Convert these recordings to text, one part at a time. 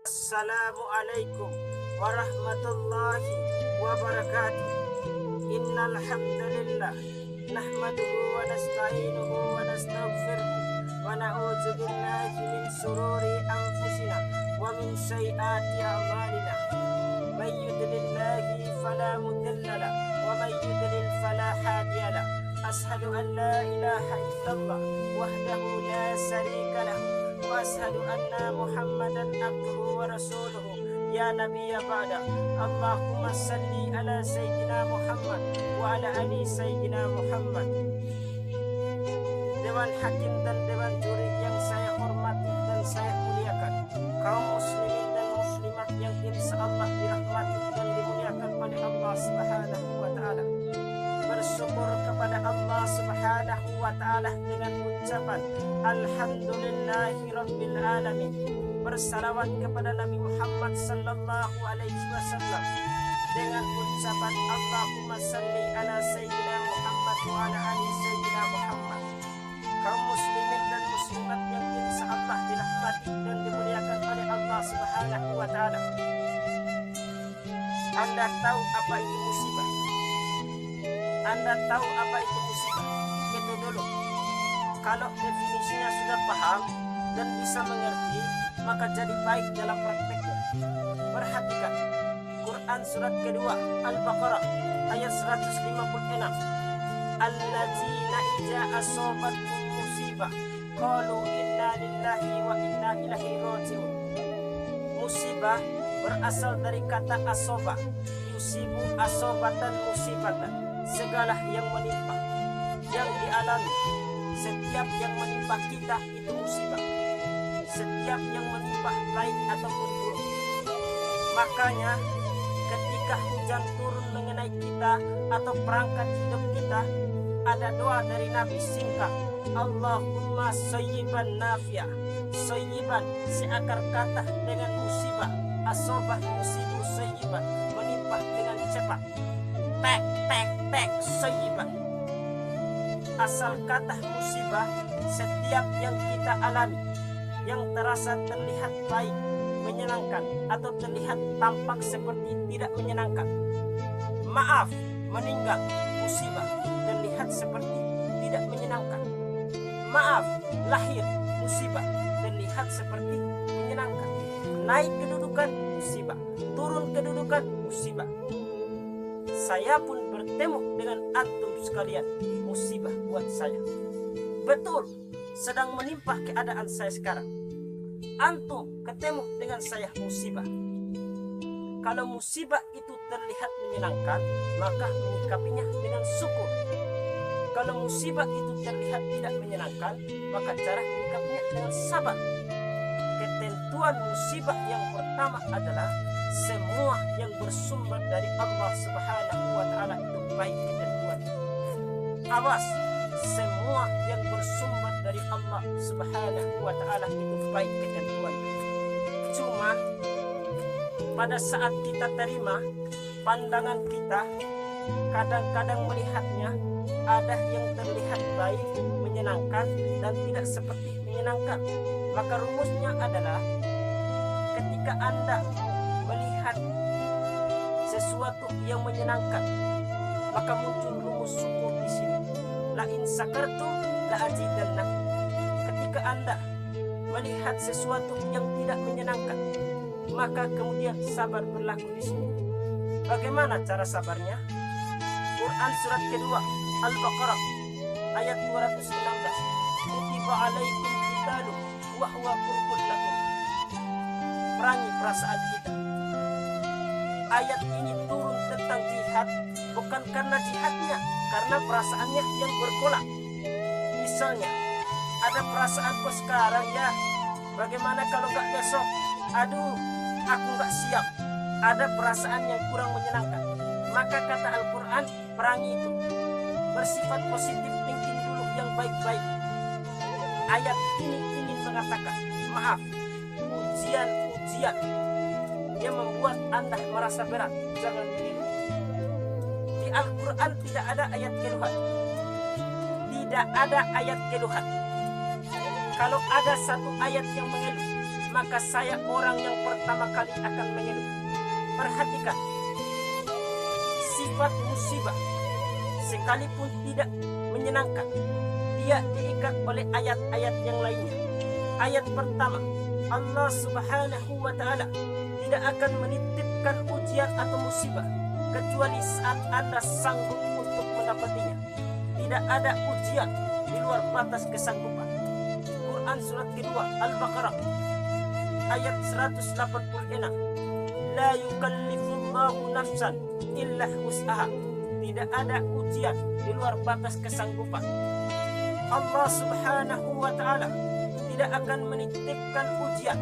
Assalamualaikum warahmatullahi wabarakatuh. Innal hamdalillah nahmaduhu wa nasta'inuhu wa nastaghfiruh wa na'udzu billahi min shururi anfusina wa min sayyiati a'malina. May yudlillahu fala mudilla lahu wa may yudlil fala hadiya lahu. Ashhadu an la ilaha illallah wahdahu la syarika lahu wa ashhadu anna Muhammadan abduhu wa rasuluhu ya nabiyya ba'da. Allahumma salli ala sayyidina Muhammad wa ala ali sayyidina Muhammad. Dewan Hakim dan Dewan Juri yang saya hormati dan saya muliakan, kaum muslimin dan muslimat yang insyaallah dirahmati dan dimuliakan oleh Allah Subhanahu wa taala. Bersyukur kepada Allah Subhanahu wa taala dengan ucapan alhamdulillahi rabbil alamin. Bersalawat kepada Nabi Muhammad sallallahu alaihi wasallam dengan ucapan Allahumma salli ala sayyidina Muhammad wa ala ali sayyidina Muhammad. Kaum muslimin dan muslimat yang insyaallah dirahmati dan dimuliakan oleh Allah Subhanahu wa taala. Anda tahu apa itu musibah? Anda tahu apa itu musibah? Itu dulu. Kalau definisinya sudah paham dan bisa mengerti, maka jadi baik dalam prakteknya. Perhatikan Quran surat kedua Al-Baqarah ayat 156. Alladzina idza asabatkum musibah qalu inna lillahi wa inna ilaihi raji'un. Musibah berasal dari kata asoba, yusibu asobatan musibatan, segala yang menimpa, yang dialami. Setiap yang menimpa kita itu musibah. Setiap yang menimpa baik ataupun buruk. Makanya ketika hujan turun mengenai kita atau perangkat hidup kita, ada doa dari Nabi singkat, Allahumma sayyiban nafi'a. Sayyiban seakar kata dengan musibah, asobah musibu sayyiban, menimpa dengan cepat. Tek tek tek sayyiban. Asal kata musibah, setiap yang kita alami yang terasa terlihat baik, menyenangkan, atau terlihat tampak seperti tidak menyenangkan. Maaf, meninggal, musibah, terlihat seperti tidak menyenangkan. Maaf, lahir, musibah, terlihat seperti menyenangkan. Naik kedudukan, musibah, turun kedudukan, musibah. Saya pun bertemu dengan antum sekalian, musibah buat saya. Betul, sedang menimpa keadaan saya sekarang. Antum ketemu dengan saya, musibah. Kalau musibah itu terlihat menyenangkan, maka menyikapinya dengan syukur. Kalau musibah itu terlihat tidak menyenangkan, maka cara menyikapinya dengan sabar. Ketentuan musibah yang pertama adalah semua yang bersumber dari Allah Subhanahu wa taala itu baik ketentuan. Awas, semua yang bersumber dari Allah Subhanahu wa taala itu baik ketentuan. Cuma pada saat kita terima, pandangan kita kadang-kadang melihatnya ada yang terlihat baik, menyenangkan, dan tidak seperti menyenangkan. Maka rumusnya adalah ketika Anda melihat sesuatu yang menyenangkan, maka muncul rumus syukur di sini. La in sakartum la azidannakum. Ketika Anda melihat sesuatu yang tidak menyenangkan, maka kemudian sabar berlaku di sini. Bagaimana cara sabarnya? Quran surat kedua Al-Baqarah ayat 219. Kutiba alaikum qitalu wa huwa kurhun lakum. Perangi perasaan kita. Ayat ini turun tentang jihad bukan karena jihadnya, karena perasaannya yang bergolak. Misalnya, ada perasaanku sekarang ya, bagaimana kalau nggak besok? Aduh, aku nggak siap. Ada perasaan yang kurang menyenangkan. Maka kata Al-Quran, perangi itu. Bersifat positif, thinking dulu yang baik-baik. Ayat ini ingin mengatakan, maaf, ujian-ujian yang membuat Anda merasa berat, jangan dirimu. Di Al-Quran tidak ada ayat keluhan. Tidak ada ayat keluhan. Kalau ada satu ayat yang mengeluh, maka saya orang yang pertama kali akan mengeluh. Perhatikan, sifat musibah sekalipun tidak menyenangkan, dia diikat oleh ayat-ayat yang lainnya. Ayat pertama, Allah Subhanahu wa Ta'ala tidak akan menitipkan ujian atau musibah kecuali saat Anda sanggup untuk mendapatinya. Tidak ada ujian di luar batas kesanggupan. Quran surat kedua Al-Baqarah ayat 186. La yukallifullahu nafsan illa wus'aha. Tidak ada ujian di luar batas kesanggupan. Allah Subhanahu wa Ta'ala tidak akan menitipkan ujian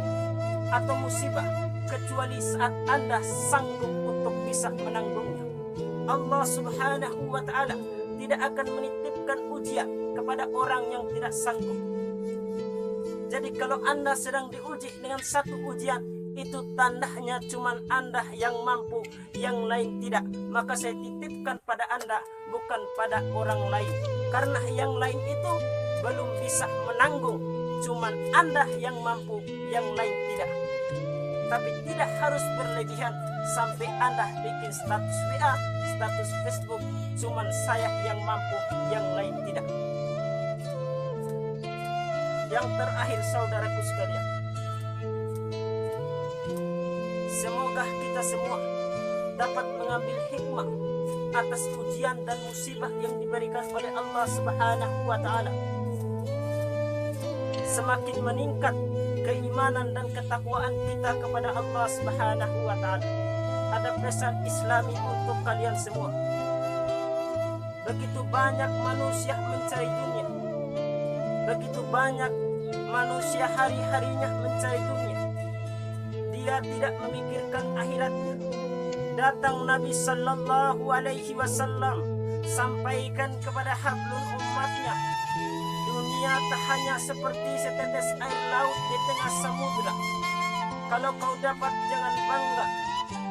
atau musibah kecuali saat Anda sanggup untuk bisa menanggungnya. Allah Subhanahu wa Ta'ala tidak akan menitipkan ujian kepada orang yang tidak sanggup. Jadi kalau Anda sedang diuji dengan satu ujian, itu tandanya cuma Anda yang mampu, yang lain tidak. Maka saya titipkan pada Anda, bukan pada orang lain. Karena yang lain itu belum bisa menanggung, cuma Anda yang mampu, yang lain tidak. Tapi tidak harus berlebihan sampai Anda bikin status WA, status Facebook, cuma saya yang mampu, yang lain tidak. Yang terakhir, saudaraku sekalian, semoga kita semua dapat mengambil hikmah atas ujian dan musibah yang diberikan oleh Allah Subhanahu wa Ta'ala. Semakin meningkat keimanan dan ketakwaan kita kepada Allah Subhanahu wa Ta'ala. Ada pesan Islami untuk kalian semua. Begitu banyak manusia mencari dunia, begitu banyak manusia hari-harinya mencari dunia, dia tidak memikirkan akhiratnya. Datang Nabi Sallallahu Alaihi Wasallam sampaikan kepada hablun umatnya, dunia tak hanya seperti setetes air laut di tengah samudra. Kalau kau dapat jangan bangga,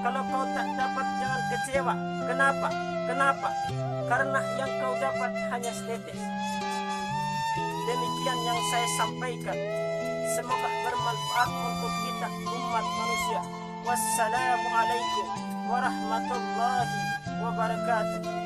kalau kau tak dapat jangan kecewa. Kenapa? Kenapa? Karena yang kau dapat hanya setetes. Demikian yang saya sampaikan. Semoga bermanfaat untuk kita umat manusia. Wassalamualaikum warahmatullahi wabarakatuh.